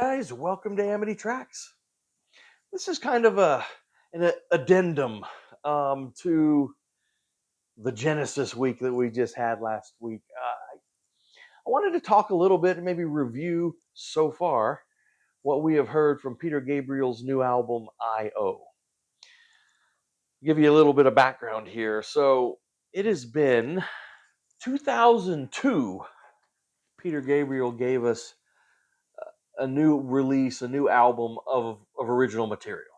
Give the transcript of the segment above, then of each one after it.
guys, welcome to Amity Tracks. This is kind of an addendum to the Genesis week that we just had last week. I wanted to talk a little bit and maybe review so far what we have heard from Peter Gabriel's new album, I.O. Give you a little bit of background here. So it has been 2002. Peter Gabriel gave us a new release, a new album of original material.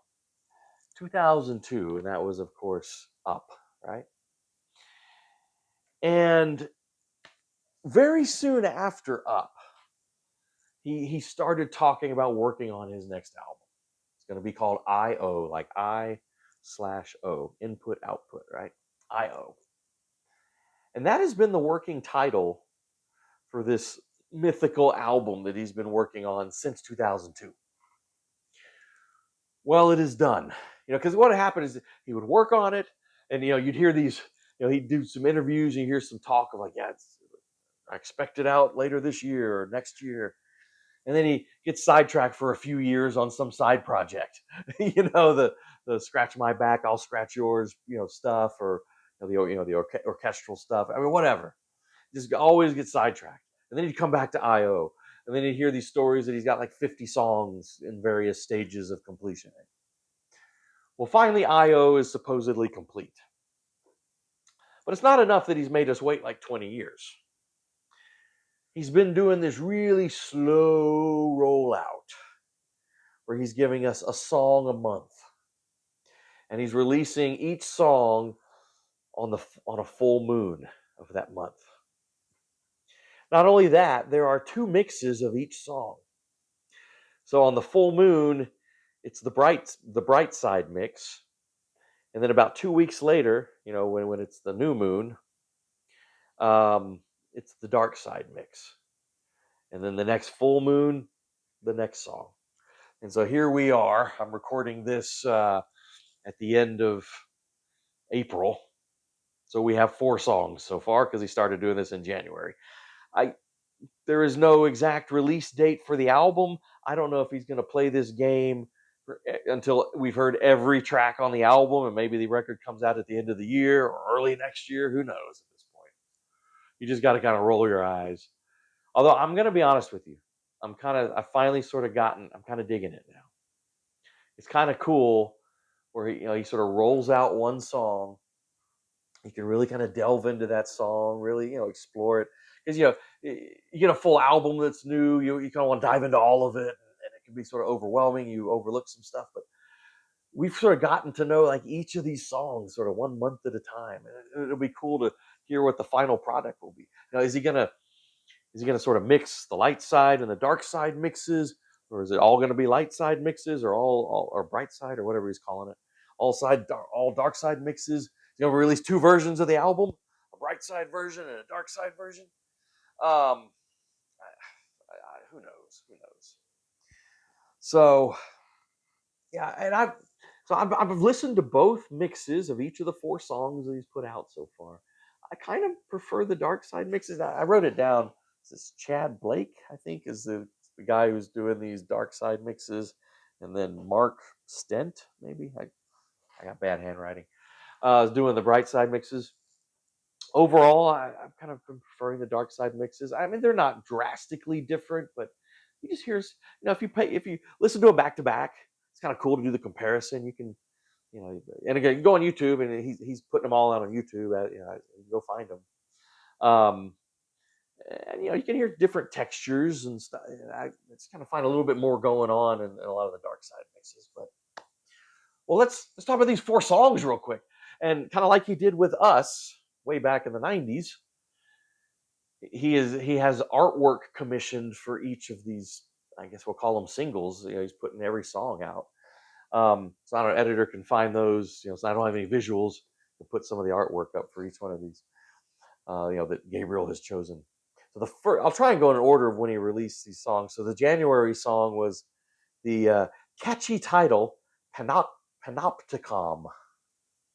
2002, and that was, of course, Up, right? And very soon after Up, he started talking about working on his next album. It's going to be called I.O., like I/O, input, output, right? I.O. And that has been the working title for this mythical album that he's been working on since 2002. Well, it is done. Because what happened is he would work on it, and you'd hear these. He'd do some interviews, and you hear some talk of like, yeah, I expect it out later this year or next year, and then he gets sidetracked for a few years on some side project. The scratch my back, I'll scratch yours, stuff, or the orchestral stuff. I mean, whatever. Just always get sidetracked, and then he'd come back to I.O. And then you'd hear these stories that he's got like 50 songs in various stages of completion. Well, finally, I.O. is supposedly complete. But it's not enough that he's made us wait like 20 years. He's been doing this really slow rollout where he's giving us a song a month. And he's releasing each song on a full moon of that month. Not only that, there are two mixes of each song. So on the full moon, it's the bright side mix. And then about 2 weeks later, when it's the new moon, it's the dark side mix. And then the next full moon, the next song. And so here we are. I'm recording this at the end of April. So we have 4 songs so far because he started doing this in January. There is no exact release date for the album. I don't know if he's going to play this game until we've heard every track on the album, and maybe the record comes out at the end of the year or early next year. Who knows at this point? You just got to kind of roll your eyes. Although I'm going to be honest with you, I'm kind of digging it now. It's kind of cool where he sort of rolls out one song. You can really kind of delve into that song, really, explore it. Because, you get a full album that's new, you kind of want to dive into all of it, and it can be sort of overwhelming. You overlook some stuff, but we've sort of gotten to know like each of these songs sort of 1 month at a time. And it'll be cool to hear what the final product will be. Now, is he gonna sort of mix the light side and the dark side mixes, or is it all going to be light side mixes, or all or bright side, or whatever he's calling it, all dark side mixes? Release 2 versions of the album, a bright side version and a dark side version. Um, who knows? Who knows? So, yeah, and I've listened to both mixes of each of the 4 songs that he's put out so far. I kind of prefer the dark side mixes. I wrote it down. This Chad Blake, I think, is the guy who's doing these dark side mixes, and then Mark Stent, maybe. I got bad handwriting. Is doing the bright side mixes. Overall, I'm kind of preferring the dark side mixes. I mean, they're not drastically different, but you just hear, if you listen to them back to back, it's kind of cool to do the comparison. You can, and again, you go on YouTube, and he's putting them all out on YouTube. You can go find them. And you can hear different textures and stuff. I just kind of find a little bit more going on in a lot of the dark side mixes. But well, let's talk about these 4 songs real quick, and kind of like he did with us way back in the 90s. He has artwork commissioned for each of these. I guess we'll call them singles. He's putting every song out. So an editor can find those. So I don't have any visuals to put some of the artwork up for each one of these. That Gabriel has chosen. So the first, I'll try and go in order of when he released these songs. So the January song was the catchy title, Panopticon.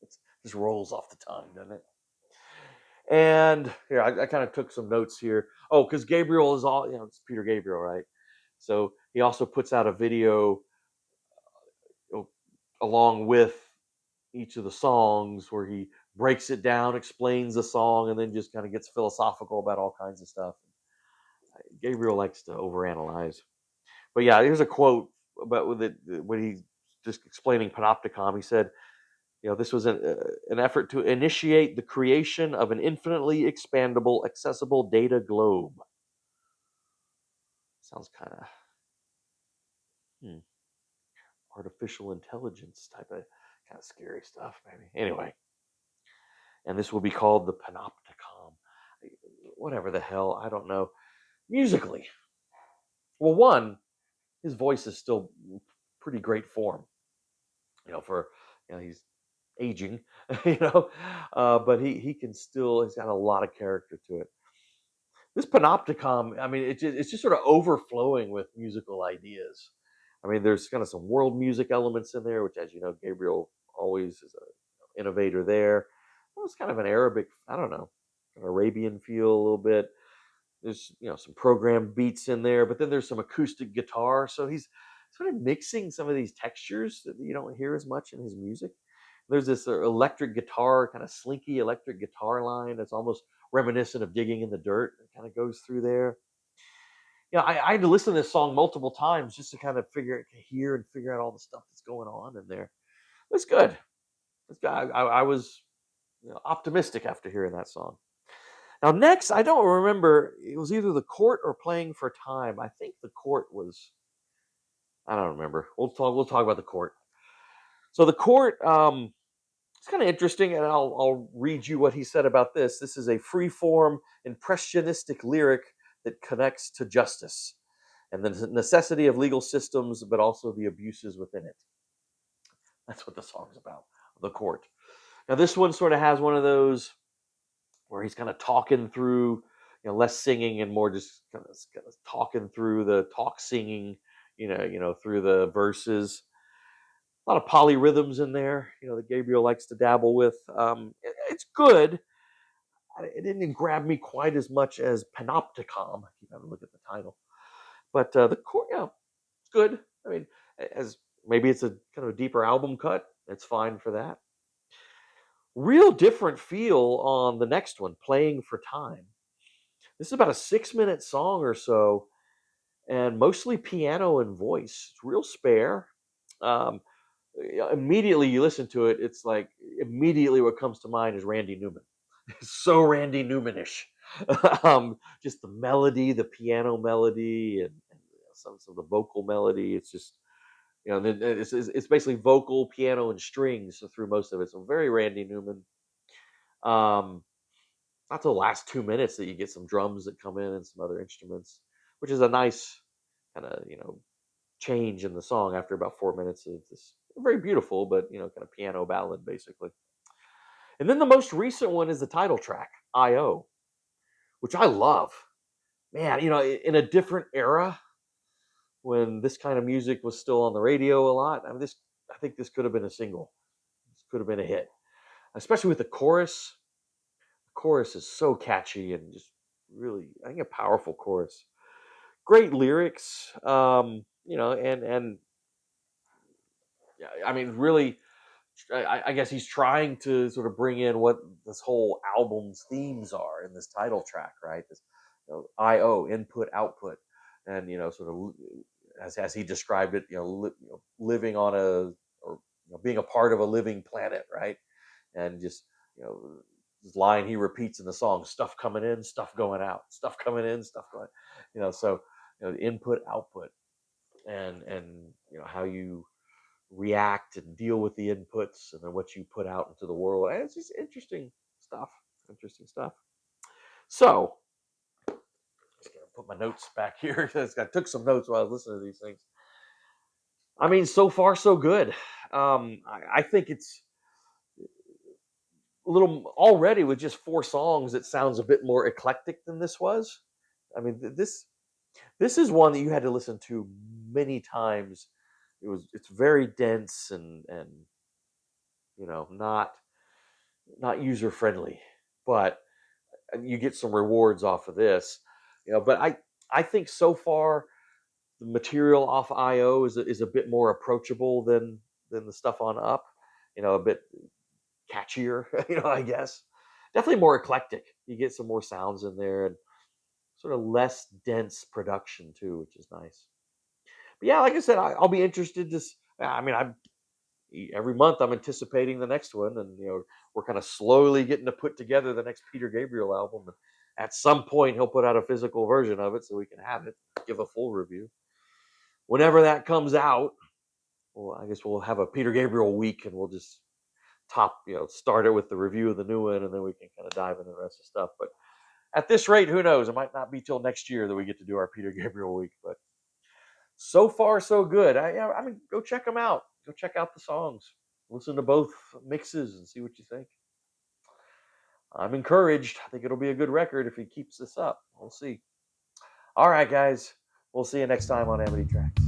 It just rolls off the tongue, doesn't it? And here, I kind of took some notes here. Oh, because Gabriel is all, it's Peter Gabriel, right? So he also puts out a video, you know, along with each of the songs where he breaks it down, explains the song, and then just kind of gets philosophical about all kinds of stuff. Gabriel likes to overanalyze. But yeah, here's a quote about when he's just explaining Panopticon. He said, this was an effort to initiate the creation of an infinitely expandable, accessible data globe. Sounds kind of artificial intelligence type of kind of scary stuff, maybe. Anyway, and this will be called the Panopticon. Whatever the hell, I don't know. Musically, well, one, his voice is still pretty great form. For he's aging, but he can still. He's got a lot of character to it. This Panopticon, I mean, it's just sort of overflowing with musical ideas. I mean, there's kind of some world music elements in there, which, as you know, Gabriel always is an innovator there. Well, it's kind of an Arabic, I don't know, an Arabian feel a little bit. There's some programmed beats in there, but then there's some acoustic guitar. So he's sort of mixing some of these textures that you don't hear as much in his music. There's this electric guitar, kind of slinky electric guitar line that's almost reminiscent of Digging in the Dirt. It kind of goes through there. I had to listen to this song multiple times just to kind of hear and figure out all the stuff that's going on in there. It's good. It's good. I was optimistic after hearing that song. Now, next, I don't remember. It was either The Court or Playing for Time. I think The Court was. I don't remember. We'll talk about The Court. So The Court, it's kind of interesting, and I'll read you what he said about this. This is a free-form, impressionistic lyric that connects to justice and the necessity of legal systems, but also the abuses within it. That's what the song's about. The Court. Now, this one sort of has one of those where he's kind of talking through, less singing and more just kind of talking through the talk singing, through the verses. A lot of polyrhythms in there, that Gabriel likes to dabble with. It's good. It didn't grab me quite as much as Panopticon. I keep having to look at the title, but the core, it's good. I mean, as maybe it's a kind of a deeper album cut. It's fine for that. Real different feel on the next one, Playing for Time. This is about a 6-minute song or so, and mostly piano and voice. It's real spare. Immediately you listen to it, it's like immediately what comes to mind is Randy Newman. It's so Randy Newman-ish. Just the melody, the piano melody, and some of the vocal melody. It's just it's basically vocal, piano, and strings through most of it. So very Randy Newman. Not till the last 2 minutes that you get some drums that come in and some other instruments, which is a nice kind of change in the song after about 4 minutes of this very beautiful but kind of piano ballad basically. And then the most recent one is the title track, I.O., which I love. Man, in a different era when this kind of music was still on the radio a lot. I mean, I think this could have been a single. This could have been a hit, especially with the chorus. The chorus is so catchy and just really, I think, a powerful chorus. Great lyrics, and yeah, I mean, really, I guess he's trying to sort of bring in what this whole album's themes are in this title track, right? This I/O, input, output, and sort of as he described it, living on or being a part of a living planet, right? And just this line he repeats in the song: stuff coming in, stuff going out, stuff coming in, stuff going, so input, output, and how you react and deal with the inputs and then what you put out into the world. And it's just interesting stuff. Interesting stuff. So, just gonna put my notes back here. I took some notes while I was listening to these things. I mean, so far so good. I think it's a little already with just 4 songs. It sounds a bit more eclectic than this was. I mean, this is one that you had to listen to many times. It's very dense and not user friendly, but you get some rewards off of this. But I think so far the material off IO is a bit more approachable than the stuff on Up. A bit catchier, I guess. Definitely more eclectic. You get some more sounds in there and sort of less dense production too, which is nice. But yeah, like I said, I'll be interested to. I mean, I'm every month I'm anticipating the next one, and we're kind of slowly getting to put together the next Peter Gabriel album. And at some point, he'll put out a physical version of it so we can have it, give a full review. Whenever that comes out, well, I guess we'll have a Peter Gabriel week, and we'll just start it with the review of the new one, and then we can kind of dive into the rest of the stuff. But at this rate, who knows? It might not be till next year that we get to do our Peter Gabriel week. But so far, so good. I mean, go check them out. Go check out the songs. Listen to both mixes and see what you think. I'm encouraged. I think it'll be a good record if he keeps this up. We'll see. All right, guys. We'll see you next time on Amity Tracks.